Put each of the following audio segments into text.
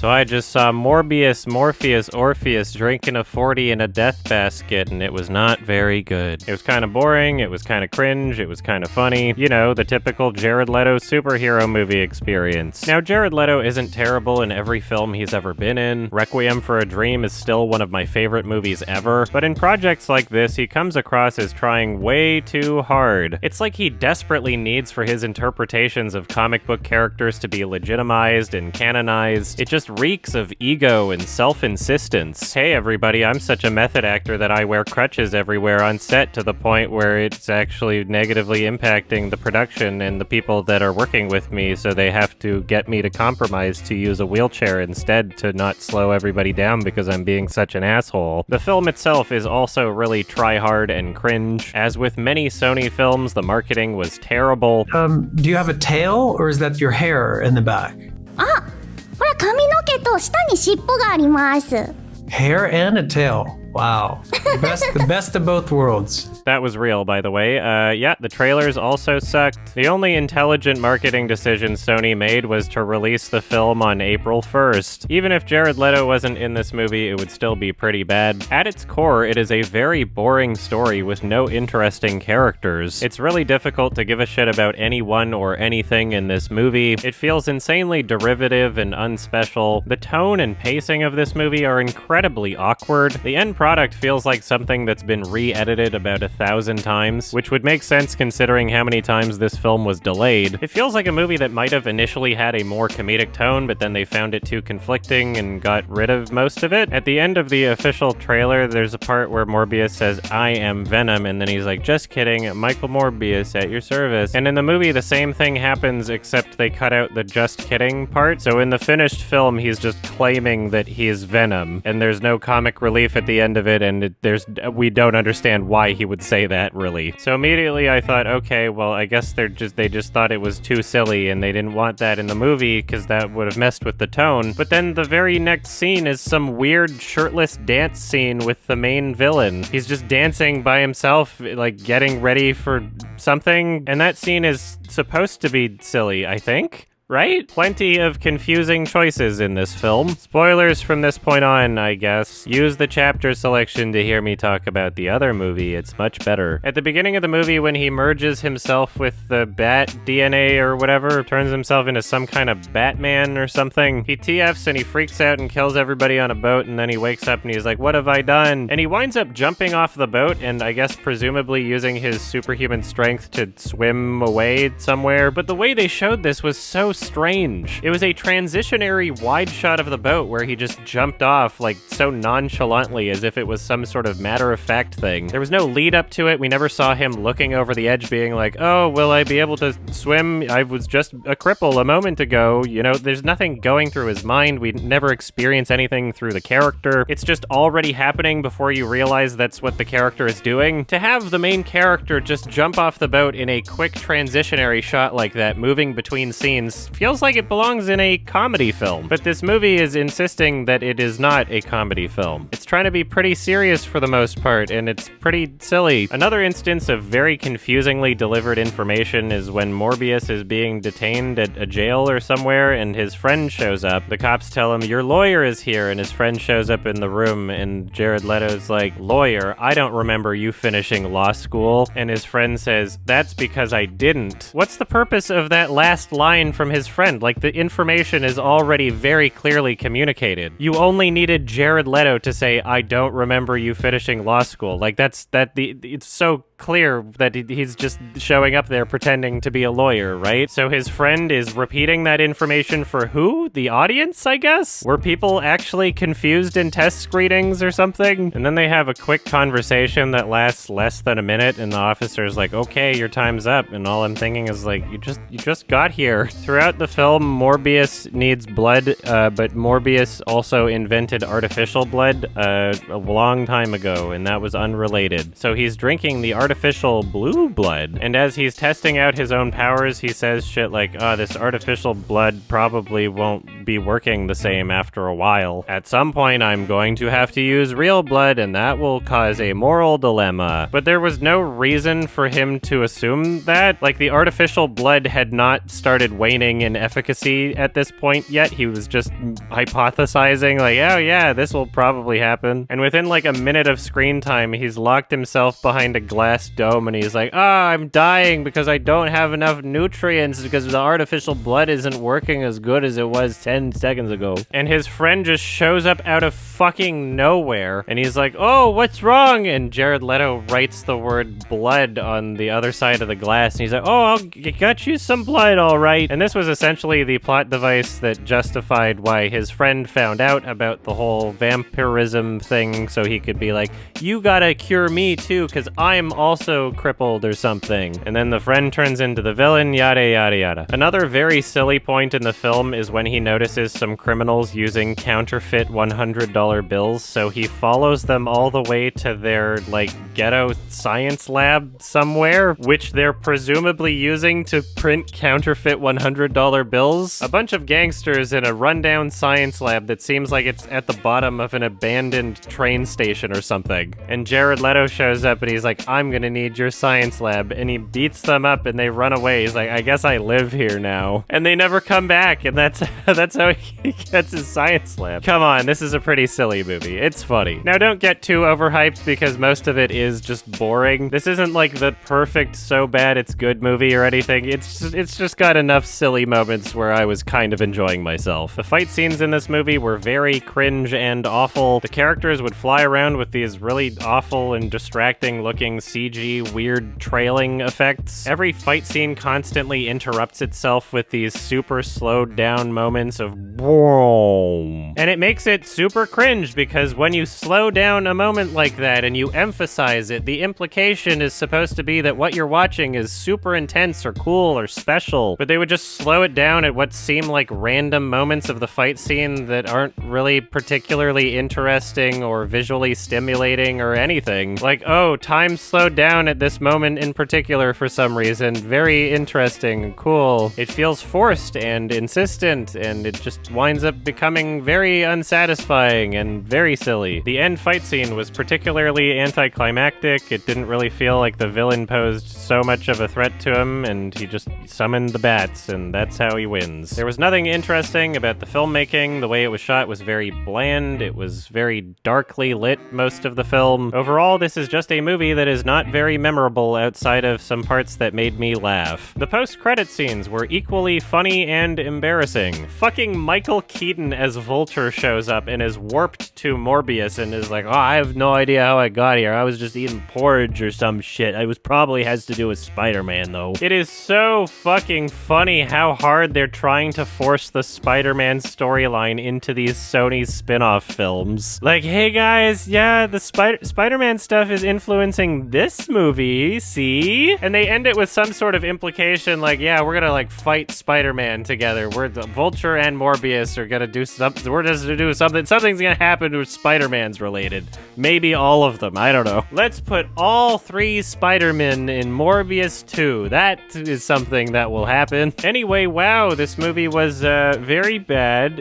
So I just saw Morbius, Morpheus, Orpheus drinking a 40 in a death basket, and it was not very good. It was kind of boring, it was kind of cringe, it was kind of funny. You know, the typical Jared Leto superhero movie experience. Now, Jared Leto isn't terrible in every film he's ever been in. Requiem for a Dream is still one of my favorite movies ever, but in projects like this, he comes across as trying way too hard. It's like he desperately needs for his interpretations of comic book characters to be legitimized and canonized. It just reeks of ego and self-insistence. Hey everybody, I'm such a method actor that I wear crutches everywhere on set to the point where it's actually negatively impacting the production and the people that are working with me, so they have to get me to compromise to use a wheelchair instead to not slow everybody down because I'm being such an asshole. The film itself is also really try-hard and cringe. As with many Sony films, the marketing was terrible. Do you have a tail, or is that your hair in the back? あ、ほら髪の毛と下に尻尾があります。 Hair and a tail. Wow. The best of both worlds. That was real, by the way. Yeah, the trailers also sucked. The only intelligent marketing decision Sony made was to release the film on April 1st. Even if Jared Leto wasn't in this movie, it would still be pretty bad. At its core, it is a very boring story with no interesting characters. It's really difficult to give a shit about anyone or anything in this movie. It feels insanely derivative and unspecial. The tone and pacing of this movie are incredibly awkward. The end product feels like something that's been re-edited about 1,000 times, which would make sense considering how many times this film was delayed. It feels like a movie that might have initially had a more comedic tone, but then they found it too conflicting and got rid of most of it. At the end of the official trailer, there's a part where Morbius says, "I am Venom," and then he's like, "Just kidding, Michael Morbius at your service." And in the movie, the same thing happens, except they cut out the "just kidding" part. So in the finished film, he's just claiming that he is Venom, and there's no comic relief at the end of it, and we don't understand why he would say that, really. So immediately I thought, okay, well, I guess they just thought it was too silly and they didn't want that in the movie because that would have messed with the tone. But then the very next scene is some weird shirtless dance scene with the main villain. He's just dancing by himself, like getting ready for something, and that scene is supposed to be silly, I think. Right? Plenty of confusing choices in this film. Spoilers from this point on, I guess. Use the chapter selection to hear me talk about the other movie. It's much better. At the beginning of the movie, when he merges himself with the bat DNA or whatever, turns himself into some kind of Batman or something, he TFs and he freaks out and kills everybody on a boat, and then he wakes up and he's like, "What have I done?" And he winds up jumping off the boat and I guess presumably using his superhuman strength to swim away somewhere. But the way they showed this was so strange. It was a transitionary wide shot of the boat where he just jumped off like so nonchalantly as if it was some sort of matter-of-fact thing. There was no lead up to it. We never saw him looking over the edge being like, "Oh, will I be able to swim? I was just a cripple a moment ago." You know, there's nothing going through his mind. We never experience anything through the character. It's just already happening before you realize that's what the character is doing. To have the main character just jump off the boat in a quick transitionary shot like that, moving between scenes, feels like it belongs in a comedy film. But this movie is insisting that it is not a comedy film. It's trying to be pretty serious for the most part, and it's pretty silly. Another instance of very confusingly delivered information is when Morbius is being detained at a jail or somewhere, and his friend shows up. The cops tell him, "Your lawyer is here," and his friend shows up in the room, and Jared Leto's like, "Lawyer? I don't remember you finishing law school." And his friend says, "That's because I didn't." What's the purpose of that last line from his friend? Like, the information is already very clearly communicated. You only needed Jared Leto to say, "I don't remember you finishing law school." Like, it's so clear that he's just showing up there pretending to be a lawyer, right? So his friend is repeating that information for who? The audience, I guess? Were people actually confused in test screenings or something? And then they have a quick conversation that lasts less than a minute, and the officer's like, "Okay, your time's up." And all I'm thinking is like, you just got here. Throughout the film, Morbius needs blood, but Morbius also invented artificial blood a long time ago, and that was unrelated. So he's drinking the artificial artificial blue blood. And as he's testing out his own powers, he says shit like, this artificial blood probably won't be working the same after a while. At some point, I'm going to have to use real blood, and that will cause a moral dilemma. But there was no reason for him to assume that. Like, the artificial blood had not started waning in efficacy at this point yet. He was just hypothesizing, like, oh yeah, this will probably happen. And within like a minute of screen time, he's locked himself behind a glass dome, and he's like, I'm dying because I don't have enough nutrients because the artificial blood isn't working as good as it was 10 seconds ago. And his friend just shows up out of fucking nowhere, and he's like, oh, what's wrong? And Jared Leto writes the word blood on the other side of the glass, and he's like, oh, I'll got you some blood, all right. And this was essentially the plot device that justified why his friend found out about the whole vampirism thing, so he could be like, you gotta cure me too, because I'm also crippled or something. And then the friend turns into the villain, yada yada yada. Another very silly point in the film is when he notices some criminals using counterfeit $100 bills, so he follows them all the way to their, like, ghetto science lab somewhere, which they're presumably using to print counterfeit $100 bills. A bunch of gangsters in a rundown science lab that seems like it's at the bottom of an abandoned train station or something. And Jared Leto shows up and he's like, I'm gonna need your science lab. And he beats them up and they run away. He's like, I guess I live here now. And they never come back, and that's how he gets his science lab. Come on, this is a pretty silly movie. It's funny. Now, don't get too overhyped because most of it is just boring. This isn't like the perfect so bad it's good movie or anything. It's just got enough silly moments where I was kind of enjoying myself. The fight scenes in this movie were very cringe and awful. The characters would fly around with these really awful and distracting looking CG weird trailing effects. Every fight scene constantly interrupts itself with these super slowed down moments of boom. And it makes it super cringe because when you slow down a moment like that and you emphasize it, the implication is supposed to be that what you're watching is super intense or cool or special, but they would just slow it down at what seem like random moments of the fight scene that aren't really particularly interesting or visually stimulating or anything. Like, oh, time slowed down at this moment in particular for some reason. Very interesting, cool. It feels forced and insistent, and it just winds up becoming very unsatisfying and very silly. The end fight scene was particularly anticlimactic. It didn't really feel like the villain posed so much of a threat to him, and he just summoned the bats, and that's how he wins. There was nothing interesting about the filmmaking. The way it was shot was very bland. It was very darkly lit most of the film. Overall, this is just a movie that is not very memorable outside of some parts that made me laugh. The post-credit scenes were equally funny and embarrassing. Fucking Michael Keaton as Vulture shows up and is warped to Morbius and is like, oh, I have no idea how I got here. I was just eating porridge or some shit. It was probably has to do with Spider-Man, though. It is so fucking funny how hard they're trying to force the Spider-Man storyline into these Sony spin-off films. Like, hey guys, yeah, the Spider-Man stuff is influencing this movie, see? And they end it with some sort of implication like, yeah, we're gonna like fight Spider-Man together. We're the Vulture and Morbius are gonna do something. We're just gonna do something. Something's gonna happen with Spider-Man's related. Maybe all of them. I don't know. Let's put all 3 Spider-Men in Morbius 2. That is something that will happen. Anyway, wow, this movie was very bad.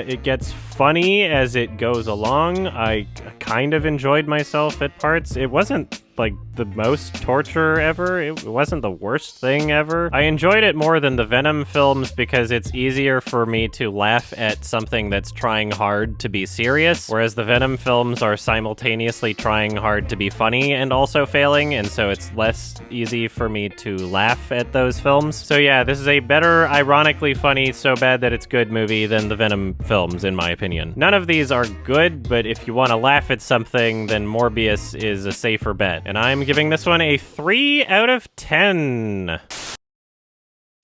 It gets funny as it goes along. I kind of enjoyed myself at parts. It wasn't like the most torture ever. It wasn't the worst thing ever. I enjoyed it more than the Venom films because it's easier for me to laugh at something that's trying hard to be serious, whereas the Venom films are simultaneously trying hard to be funny and also failing, and so it's less easy for me to laugh at those films. So yeah, this is a better, ironically funny, so bad that it's good movie than the Venom films, in my opinion. None of these are good, but if you want to laugh at something, then Morbius is a safer bet. And I'm giving this one a 3 out of 10.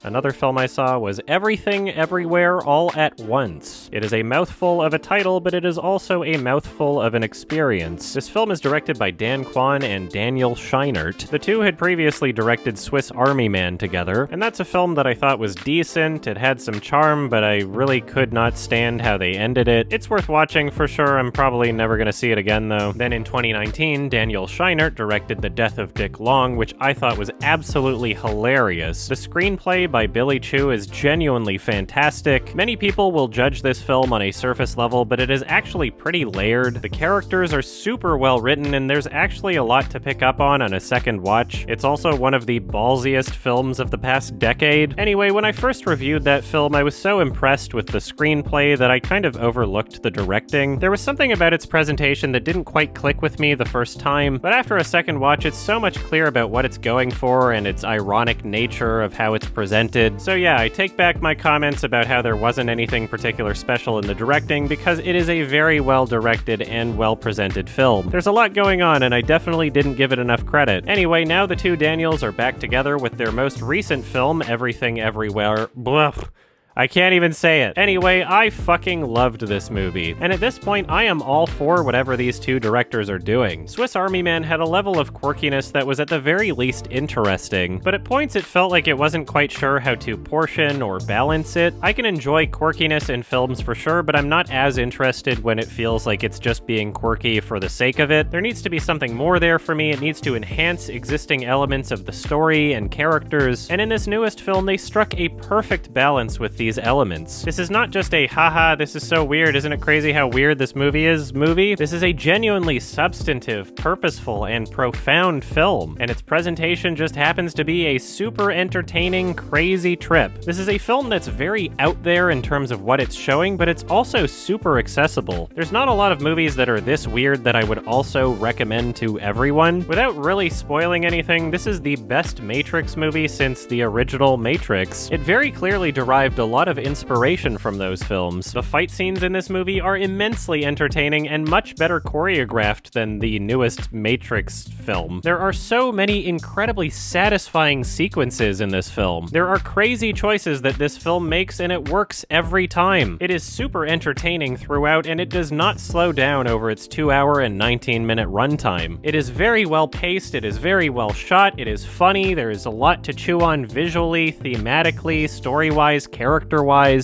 Another film I saw was Everything Everywhere All at Once. It is a mouthful of a title, but it is also a mouthful of an experience. This film is directed by Dan Kwan and Daniel Scheinert. The two had previously directed Swiss Army Man together, and that's a film that I thought was decent. It had some charm, but I really could not stand how they ended it. It's worth watching for sure. I'm probably never going to see it again, though. Then in 2019, Daniel Scheinert directed The Death of Dick Long, which I thought was absolutely hilarious. The screenplay by Billy Chu is genuinely fantastic. Many people will judge this film on a surface level, but it is actually pretty layered. The characters are super well written, and there's actually a lot to pick up on a second watch. It's also one of the ballsiest films of the past decade. Anyway, when I first reviewed that film, I was so impressed with the screenplay that I kind of overlooked the directing. There was something about its presentation that didn't quite click with me the first time, but after a second watch, it's so much clearer about what it's going for and its ironic nature of how it's presented. So yeah, I take back my comments about how there wasn't anything particular special in the directing, because it is a very well directed and well presented film. There's a lot going on, and I definitely didn't give it enough credit. Anyway, now the two Daniels are back together with their most recent film, Everything Everywhere. Blah. I can't even say it. Anyway, I fucking loved this movie. And at this point, I am all for whatever these two directors are doing. Swiss Army Man had a level of quirkiness that was at the very least interesting, but at points it felt like it wasn't quite sure how to portion or balance it. I can enjoy quirkiness in films for sure, but I'm not as interested when it feels like it's just being quirky for the sake of it. There needs to be something more there for me. It needs to enhance existing elements of the story and characters, and in this newest film, they struck a perfect balance with these elements. This is not just a haha, this is so weird, isn't it crazy how weird this movie is movie? This is a genuinely substantive, purposeful, and profound film, and its presentation just happens to be a super entertaining, crazy trip. This is a film that's very out there in terms of what it's showing, but it's also super accessible. There's not a lot of movies that are this weird that I would also recommend to everyone. Without really spoiling anything, this is the best Matrix movie since the original Matrix. It very clearly derived a lot of inspiration from those films. The fight scenes in this movie are immensely entertaining and much better choreographed than the newest Matrix film. There are so many incredibly satisfying sequences in this film. There are crazy choices that this film makes, and it works every time. It is super entertaining throughout, and it does not slow down over its 2-hour and 19-minute runtime. It is very well paced, it is very well shot, it is funny, there is a lot to chew on visually, thematically, story-wise, character-wise.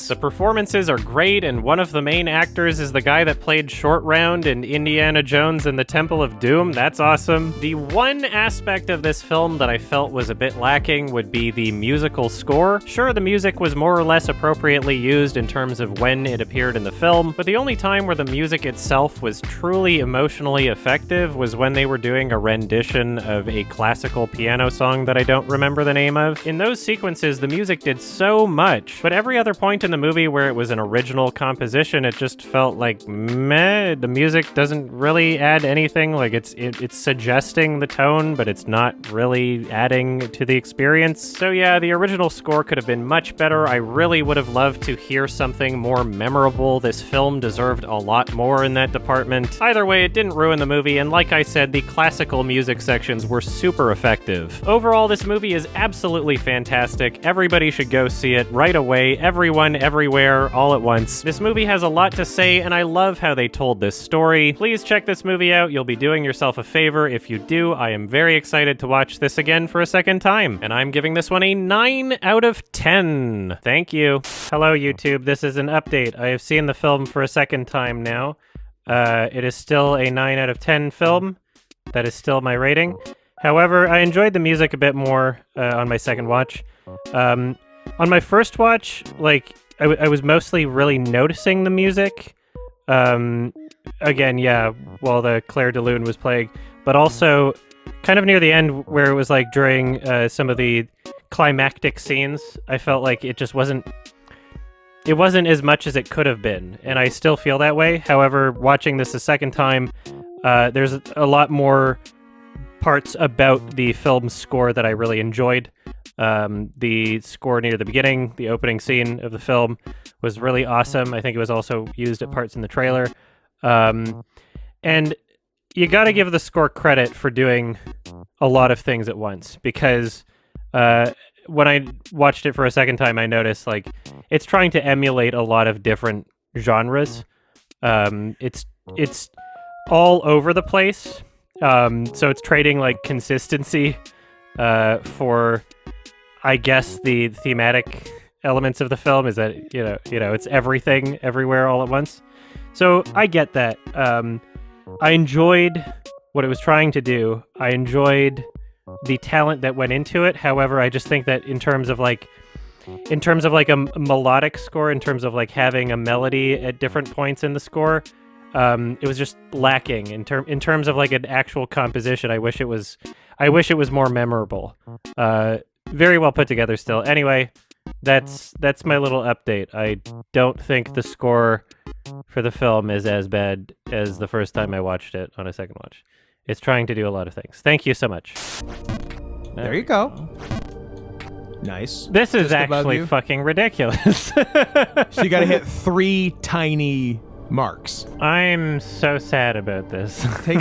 The performances are great, and one of the main actors is the guy that played Short Round in Indiana Jones and the Temple of Doom. That's awesome. The one aspect of this film that I felt was a bit lacking would be the musical score. Sure, the music was more or less appropriately used in terms of when it appeared in the film, but the only time where the music itself was truly emotionally effective was when they were doing a rendition of a classical piano song that I don't remember the name of. In those sequences, the music did so much, but every other point in the movie where it was an original composition, it just felt like meh. The music doesn't really add anything. Like it's suggesting the tone, but it's not really adding to the experience. So yeah, the original score could have been much better. I really would have loved to hear something more memorable. This film deserved a lot more in that department. Either way, it didn't ruin the movie, and like I said, the classical music sections were super effective. Overall, this movie is absolutely fantastic. Everybody should go see it right away. Everyone, everywhere, all at once. This movie has a lot to say, and I love how they told this story. Please check this movie out. You'll be doing yourself a favor if you do. I am very excited to watch this again for a second time, and I'm giving this one a 9 out of 10. Thank you. Hello, YouTube. This is an update. I have seen the film for a second time now. It is still a 9 out of 10 film. That is still my rating. However, I enjoyed the music a bit more on my second watch. On my first watch, like, I was mostly really noticing the music. Again, yeah, while the Claire de Lune was playing, but also kind of near the end where it was like during some of the climactic scenes, I felt like it just wasn't as much as it could have been, and I still feel that way. However, watching this a second time, there's a lot more parts about the film's score that I really enjoyed. The score near the beginning, the opening scene of the film, was really awesome. I think it was also used at parts in the trailer. And you gotta give the score credit for doing a lot of things at once, because when I watched it for a second time, I noticed like it's trying to emulate a lot of different genres. It's all over the place. So it's trading like consistency for, I guess, the thematic elements of the film is that it's everything everywhere all at once. So I get that. I enjoyed what it was trying to do. I enjoyed the talent that went into it. However, I just think that in terms of like a melodic score, in terms of like having a melody at different points in the score, it was just lacking in terms of like an actual composition. I wish it was more memorable. Very well put together still. Anyway, that's my little update. I don't think the score for the film is as bad as the first time I watched it on a second watch. It's trying to do a lot of things. Thank you so much. There you go. Nice. This is Just above actually you. fucking ridiculous. So you got to hit 3 tiny marks. I'm so sad about this. Take